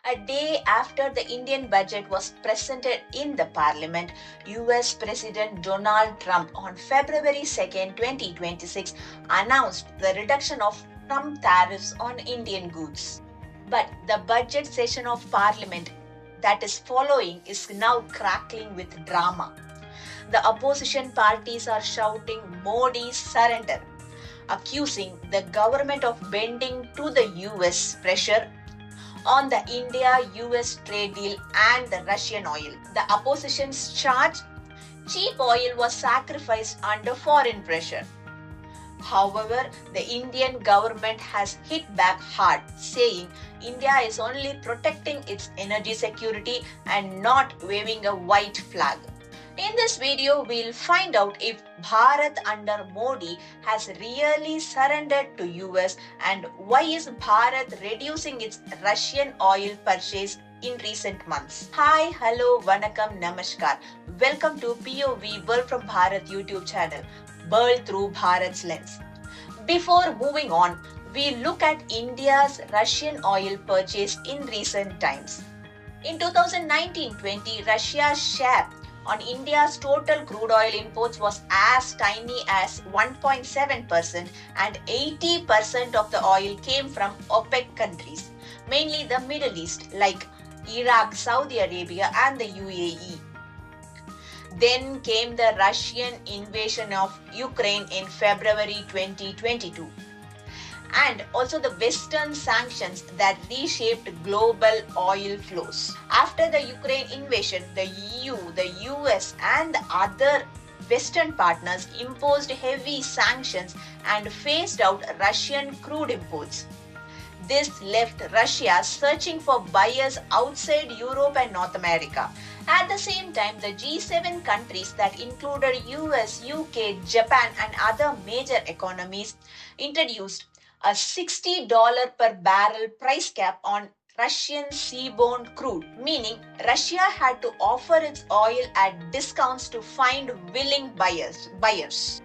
A day after the Indian budget was presented in the parliament, US President Donald Trump on February 2nd, 2026 announced the reduction of Trump tariffs on Indian goods. But the budget session of parliament that is following is now crackling with drama. The opposition parties are shouting Modi surrender, accusing the government of bending to the US pressure on the India-US trade deal and the Russian oil. The opposition's charge: cheap oil was sacrificed under foreign pressure. However, the Indian government has hit back hard, saying India is only protecting its energy security and not waving a white flag. In this video, we'll find out if Bharat under Modi has really surrendered to US and why is Bharat reducing its Russian oil purchase in recent months. Hi, hello, vanakkam, namaskar. Welcome to POV World from Bharat YouTube channel, World through Bharat's lens. Before moving on, we look at India's Russian oil purchase in recent times. In 2019-20, Russia's share on India's total crude oil imports was as tiny as 1.7%, and 80% of the oil came from OPEC countries, mainly the Middle East like Iraq, Saudi Arabia and the UAE. Then came the Russian invasion of Ukraine in February 2022. And also the Western sanctions that reshaped global oil flows. After the Ukraine invasion, the EU, the US and other Western partners imposed heavy sanctions and phased out Russian crude imports. This left Russia searching for buyers outside Europe and North America. At the same time, the G7 countries that included US, UK, Japan and other major economies introduced a $60 per barrel price cap on Russian seaborne crude, meaning Russia had to offer its oil at discounts to find willing buyers.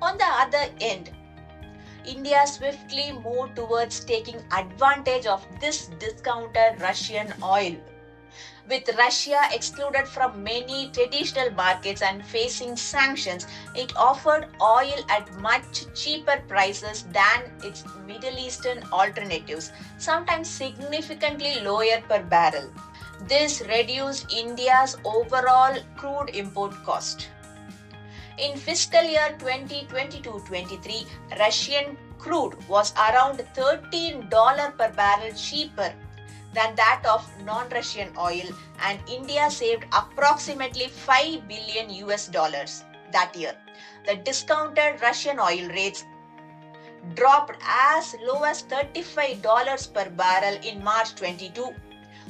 On the other end, India swiftly moved towards taking advantage of this discounted Russian oil. With Russia excluded from many traditional markets and facing sanctions, it offered oil at much cheaper prices than its Middle Eastern alternatives, sometimes significantly lower per barrel. This reduced India's overall crude import cost. In fiscal year 2022-23, Russian crude was around $13 per barrel cheaper than that of non-Russian oil, and India saved approximately $5 billion that year. The discounted Russian oil rates dropped as low as $35 per barrel in March 22,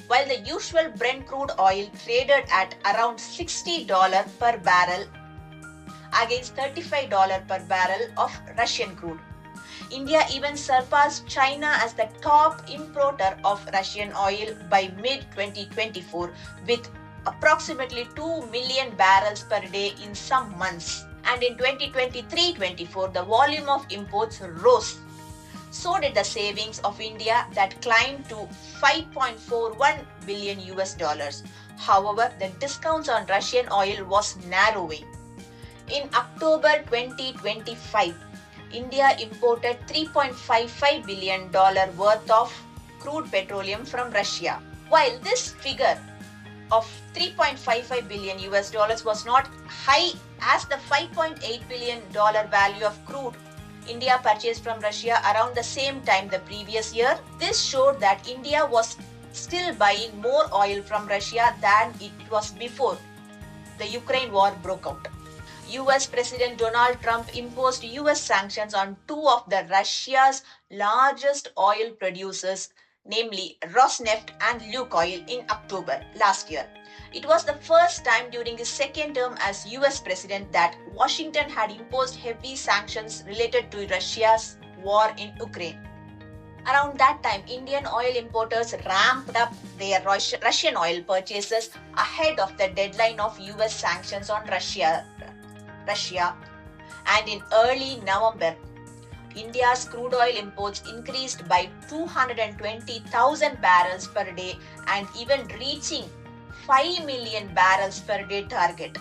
while the usual Brent crude oil traded at around $60 per barrel against $35 per barrel of Russian crude. India even surpassed China as the top importer of Russian oil by mid-2024 with approximately 2 million barrels per day in some months. And in 2023-24, the volume of imports rose. So did the savings of India that climbed to $5.41 billion. However, the discounts on Russian oil was narrowing. In October 2025, India imported $3.55 billion worth of crude petroleum from Russia. While this figure of $3.55 billion was not high as the $5.8 billion value of crude India purchased from Russia around the same time the previous year, this showed that India was still buying more oil from Russia than it was before the Ukraine war broke out. US President Donald Trump imposed US sanctions on two of the Russia's largest oil producers, namely Rosneft and Lukoil, in October last year. It was the first time during his second term as US President that Washington had imposed heavy sanctions related to Russia's war in Ukraine. Around that time, Indian oil importers ramped up their Russian oil purchases ahead of the deadline of US sanctions on Russia. And in early November, India's crude oil imports increased by 220,000 barrels per day and even reaching 5 million barrels per day target.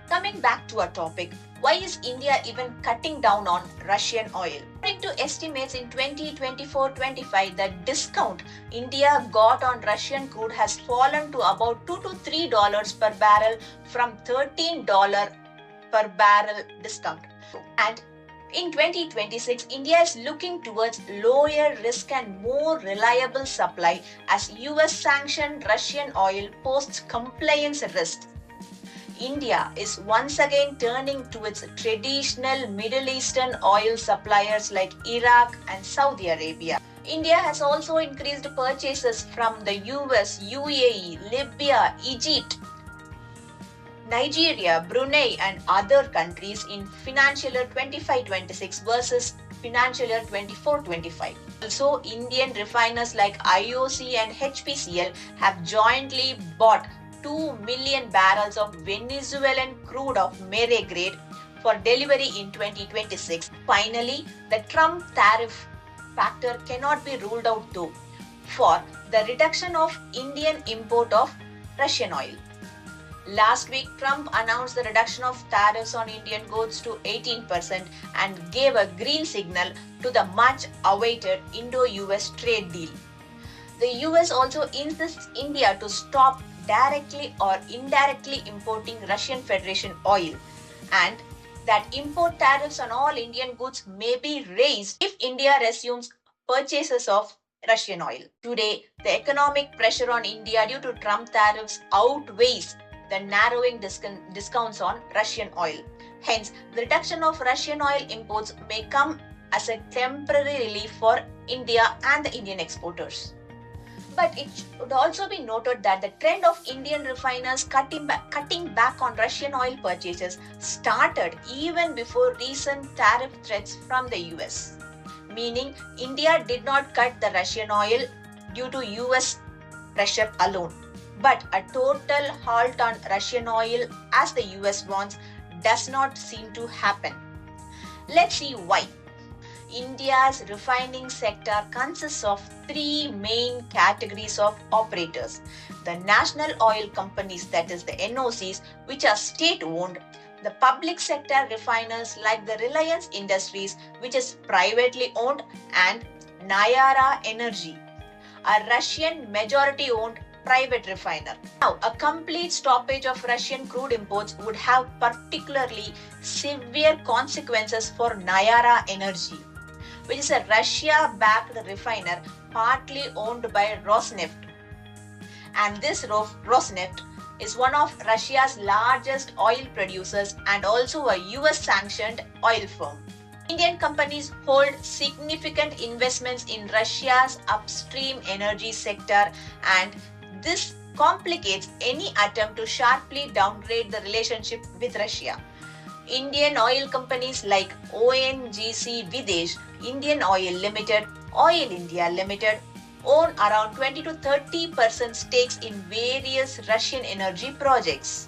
Coming back to our topic, why is India even cutting down on Russian oil? According to estimates in 2024-25, the discount India got on Russian crude has fallen to about $2 to $3 per barrel from $13 per barrel discount. And in 2026, India is looking towards lower risk and more reliable supply as US sanctioned Russian oil posts compliance risks. India is once again turning to its traditional Middle Eastern oil suppliers like Iraq and Saudi Arabia. India has also increased purchases from the US, UAE, Libya, Egypt, Nigeria, Brunei and other countries in financial year 25-26 versus financial year 24-25. Also, Indian refiners like IOC and HPCL have jointly bought 2 million barrels of Venezuelan crude of Mere grade for delivery in 2026. Finally, the Trump tariff factor cannot be ruled out though for the reduction of Indian import of Russian oil. Last week, Trump announced the reduction of tariffs on Indian goods to 18% and gave a green signal to the much-awaited Indo-US trade deal. The US also insists India to stop directly or indirectly importing Russian Federation oil and that import tariffs on all Indian goods may be raised if India resumes purchases of Russian oil. Today, the economic pressure on India due to Trump tariffs outweighs the narrowing discounts on Russian oil. Hence, the reduction of Russian oil imports may come as a temporary relief for India and the Indian exporters. But it should also be noted that the trend of Indian refiners cutting back on Russian oil purchases started even before recent tariff threats from the US. Meaning, India did not cut the Russian oil due to US pressure alone. But a total halt on Russian oil, as the US wants, does not seem to happen. Let's see why. India's refining sector consists of three main categories of operators. The national oil companies, that is the NOCs, which are state-owned. The public sector refiners like the Reliance Industries, which is privately owned, and Nayara Energy, a Russian majority-owned private refiner. Now, a complete stoppage of Russian crude imports would have particularly severe consequences for Nayara Energy, which is a Russia-backed refiner partly owned by Rosneft. And this Rosneft is one of Russia's largest oil producers and also a US-sanctioned oil firm. Indian companies hold significant investments in Russia's upstream energy sector, and this complicates any attempt to sharply downgrade the relationship with Russia. Indian oil companies like ONGC Videsh, Indian Oil Limited, Oil India Limited own around 20 to 30% stakes in various Russian energy projects.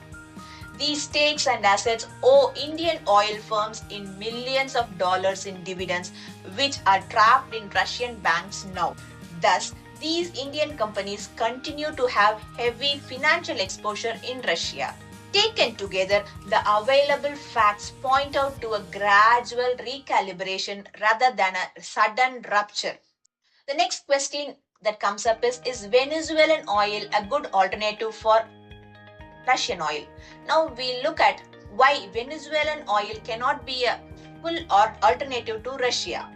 These stakes and assets owe Indian oil firms in millions of dollars in dividends, which are trapped in Russian banks now. Thus, these Indian companies continue to have heavy financial exposure in Russia. Taken together, the available facts point out to a gradual recalibration rather than a sudden rupture. The next question that comes up is Venezuelan oil a good alternative for Russian oil? Now we look at why Venezuelan oil cannot be a full alternative to Russia.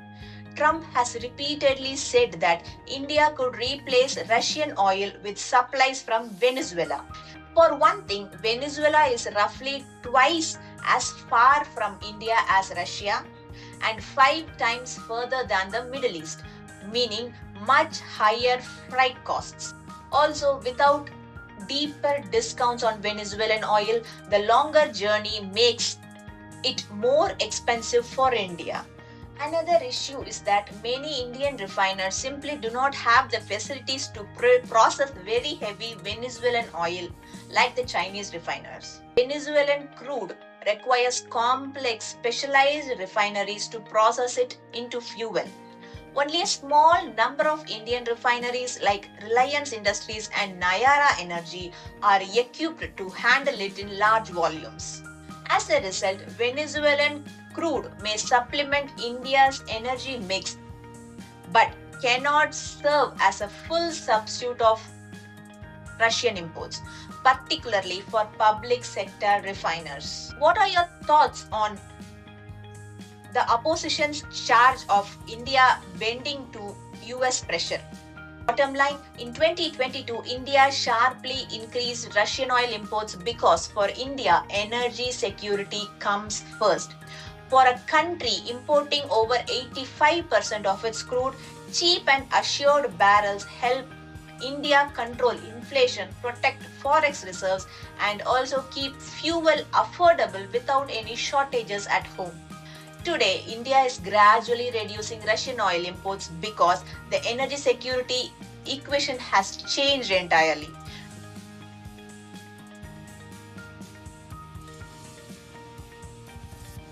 Trump has repeatedly said that India could replace Russian oil with supplies from Venezuela. For one thing, Venezuela is roughly twice as far from India as Russia and 5 times further than the Middle East, meaning much higher freight costs. Also, without deeper discounts on Venezuelan oil, the longer journey makes it more expensive for India. Another issue is that many Indian refiners simply do not have the facilities to process very heavy Venezuelan oil like the Chinese refiners. Venezuelan crude requires complex specialized refineries to process it into fuel. Only a small number of Indian refineries like Reliance Industries and Nayara Energy are equipped to handle it in large volumes. As a result, Venezuelan crude may supplement India's energy mix but cannot serve as a full substitute of Russian imports, particularly for public sector refiners. What are your thoughts on the opposition's charge of India bending to US pressure? Bottom line, in 2022, India sharply increased Russian oil imports because for India, energy security comes first. For a country importing over 85% of its crude, cheap and assured barrels help India control inflation, protect forex reserves, and also keep fuel affordable without any shortages at home. Today, India is gradually reducing Russian oil imports because the energy security equation has changed entirely.